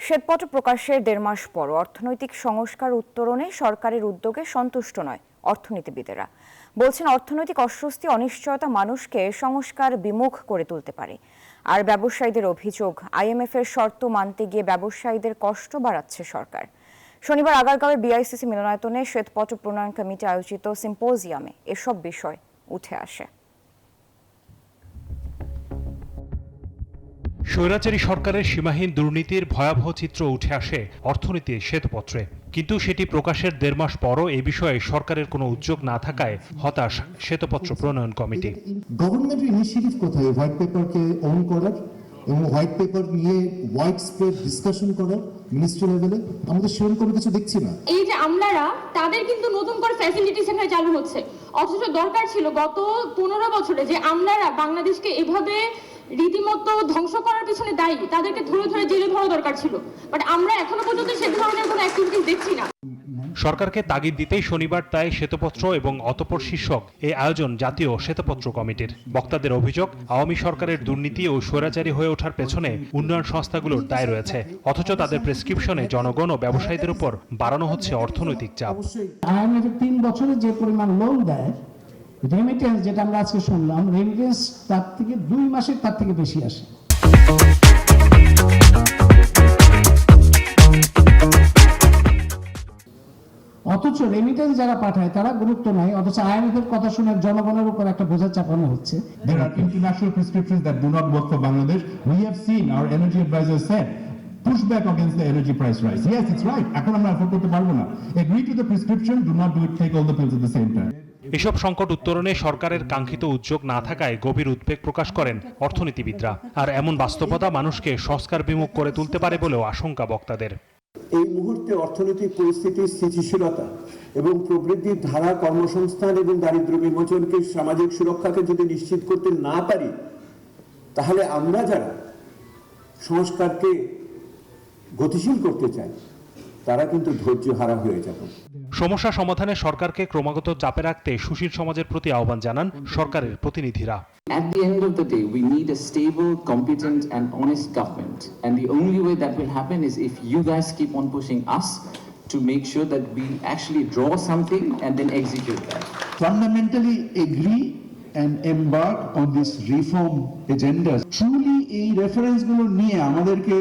শ্বেতপত্র প্রকাশের 1.5 মাস পর অর্থনৈতিক সংস্কার উত্তরণে সরকারের উদ্যোগে সন্তুষ্ট নয় অর্থনীতিবিদেরা। বলছেন, অর্থনৈতিক অস্বস্তি অনিশ্চয়তা মানুষকে সংস্কার বিমুখ করে তুলতে পারে। আর ব্যবসায়ীদের অভিযোগ, IMF এর শর্ত মানতে গিয়ে ব্যবসায়ীদের কষ্ট বাড়াচ্ছে সরকার। শনিবার আগারগাঁওয়ের BICC মিলনায়তনে শ্বেতপত্র প্রণয়ন কমিটি আয়োজিত সিম্পোজিয়ামে এসব বিষয় উঠে আসে। স্বৈরাচারী সরকারের সীমাহীন দুর্নীতির ভয়াবহ চিত্র উঠে আসে অর্থনীতির শ্বেতপত্রে, কিন্তু সেটি প্রকাশের 1.5 মাস পরও এ বিষয়ে সরকারের কোনো উদ্যোগ না থাকায় হতাশ শ্বেতপত্র প্রণয়ন কমিটি। গভর্নমেন্টের ইনিশিয়েটিভ কোথায় হোয়াইট পেপারকে অন করার এবং হোয়াইট পেপার নিয়ে ওয়াইড স্প্রেড ডিসকাশন করার মিনিস্ট্রি লেভেলে? আমাদের সেরকম কোনো কিছু দেখছি না। এই যে আমলারা, তাদের কিন্তু নতুন করে ফ্যাসিলিটি সেন্টার চালু হচ্ছে, অথচ দরকার ছিল গত 15 বছরে যে আমলারা বাংলাদেশকে এভাবে রীতিমতো ধ্বংস করার পিছনে দায়ী, তাদেরকে ধরে ধরে জেলে ভরা দরকার ছিল। বাট আমরা এখনো পর্যন্ত সে ধরনের কোনো অ্যাক্টিভিটিস দেখছি না। সরকারকে তাগিদ দিতেই শনিবার তাই শ্বেতপত্র এবং অতঃপর শীর্ষক এই আয়োজন জাতীয় শ্বেতপত্র কমিটির। বক্তাদের অভিযোগ, আওয়ামী সরকারের দুর্নীতি ও স্বৈরাচারী হয়ে ওঠার পেছনে উন্নয়ন সংস্থাগুলোর দায় রয়েছে, অথচ তাদের প্রেসক্রিপশনে জনগণ ও ব্যবসায়ীদের উপর বাড়ানো হচ্ছে অর্থনৈতিক চাপ। IMF 3 বছরে যে পরিমাণ লোন দেয়, রেমিটেন্স যেটা আমরা আজকে শুনলাম, রেমিটেন্স তার থেকে 2 মাসের তার থেকে বেশি আসে। অথচ রেমিটেন্স যারা পাঠায় তারা গুরুত্ব নাই, অথচ IMF এর কথা শুনে জনগণের উপর একটা বোঝা চাপানো হচ্ছে। There are international prescriptions that do not work for Bangladesh. We have seen our energy advisors said push back against the energy price rise. Yes, it's right. এখন আমরা afford করতে পারবো না। Agree to the prescription, do not do it, take all the pills at the same time. এসব সংকট উত্তরণে সরকারের কাঙ্ক্ষিত উদ্যোগ না থাকায় গভীর উদ্বেগ প্রকাশ করেন অর্থনীতিবিদরা। আর এমন বাস্তবতা মানুষকে সংস্কার বিমুখ করে তুলতে পারে বলেও আশঙ্কা বক্তাদের। এই মুহূর্তে অর্থনৈতিক পরিস্থিতির স্থিতিশীলতা এবং প্রবৃদ্ধির ধারা, কর্মসংস্থান এবং দারিদ্র্য বিমোচনকে, সামাজিক সুরক্ষাকে যদি নিশ্চিত করতে না পারি, তাহলে আমরা যারা সংস্কারকে গতিশীল করতে চাই তারা কিন্তু ধৈর্য হারা হয়ে যাবে। সমস্যা সমাধানে সরকারকে ক্রমাগত চাপে রাখতে সুশীল সমাজের প্রতি আহ্বান জানান সরকারের প্রতিনিধিরা। At the end of the day, we need a stable, competent and honest government. And the only way that will happen is if you guys keep on pushing us to make sure that we actually draw something and then execute that. Fundamentally agree and embark on this reform agenda. Truly এই reference গুলো নিয়ে আমাদেরকে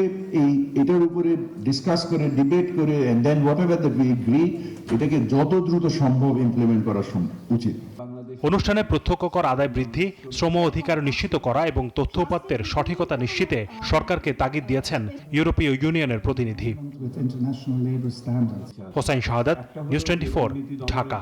এটার উপরে discuss করে, debate করে, and then whatever that we agree, এটাকে যত দ্রুত সম্ভব ইমপ্লিমেন্ট করা উচিত। অনুষ্ঠানে প্রত্যক্ষ কর আদায় বৃদ্ধি, শ্রম অধিকার নিশ্চিত করা এবং তথ্য উপাত্তের সঠিকতা নিশ্চিতে সরকারকে তাগিদ দিয়েছেন ইউরোপীয় ইউনিয়নের প্রতিনিধি। হোসাইন শাহাদাত, নিউজ 24, ঢাকা।